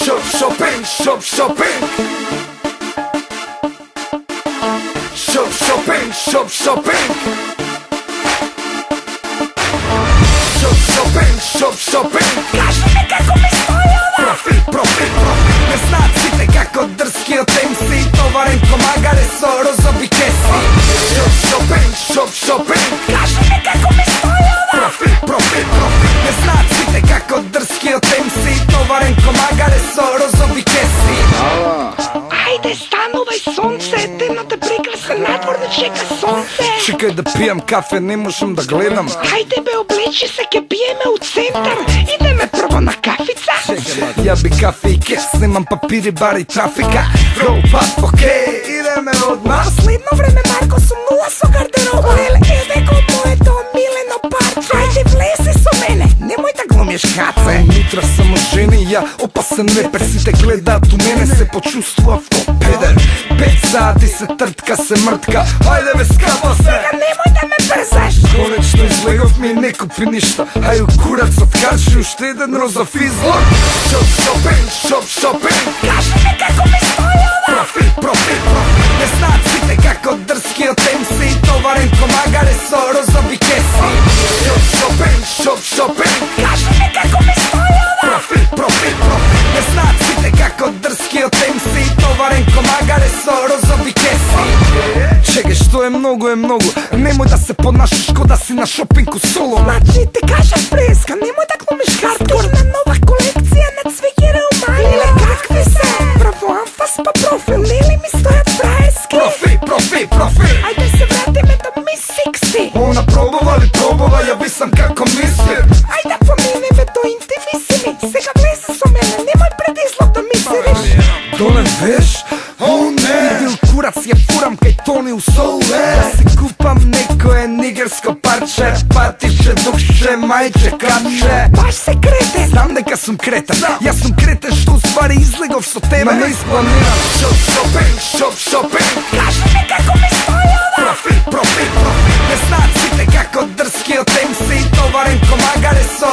Shop shopping, shop shopping. Shop shopping, shop shopping. Shop shopping, shop shopping. Кажи ми како ми стои ова? Профит, профит, профит. Не знаат сите како дрскиот MC товарен комагаре со розови кеси. Shop shopping, shop shopping. Кажи ми како ми стои ова? Профит, профит, профит. Не знаат сите како дрскиот MC товарен комагаре со розови кеси. Ајде станувај сонце, темната прекрасна надвор не чека сонце. Чекај да пијам кафе, не можам да гледам. Ајде бе облечи се, ќе пиеме у центар. Идеме прво на кафица. Ја би кафе и кеш, снимам папири, бари трафика. Робат, окей, идеме одма. Последно време Марко сум нула со гардероба. Леле, еде го моето милено парче. Ајде влезе со мене, немој да глумиш каце. Утра само жени, ја опасен репер, сите гледаат у мене, се почувствував ко педер. 5 сати се тртка, се мртка, ајде бе скапа се. Сега немој да ме брзаш. Конечно излегов ми не купи ништа, ај у курацот кажи уште еден розов излог. Shop shopping, shop shopping. Кажи ми како ми стои ова? Профит, профит, профит. Не знаат сите како дрскиот MC товарен комагаре со розови кеси. Shop shopping, shop shopping. Кажи ми како ми стои ова? Профит, профит, профит. Не знаат сите како дрскиот MC товарен комагаре со розови кеси. Чекај, што е многу, немој да се понашаш ко да си на шопинг соло. Значи ти кажа преска, немој да глумиш хардкор. На нова колекција на цвеќера умалиле. Какви се? Право анфас па профил, нели ми стојат праески? Профит, профит, профит. Ајде се вратиме до Мис Сикси. Она пробува ли пробува, ја висам како мисли. Ајде поминеме до интимисими. Сега влезе со мене, немој пред излог да ми сериш. Доле веш? О не! Бил курац ја фурам кај Тони у Соуле. Да си купам некое нигерско парче, патише, духше, мајче, капче. Баш се крете. Знам дека сум кретен, јас сум кретен што уствари излегов со тебе. Ма не испланирам. Shop shopping, shop shopping. Кажи ми како ми стои ова? Профит, профит, профит. Не знаат сите како дрскиот MC товарен комагаре со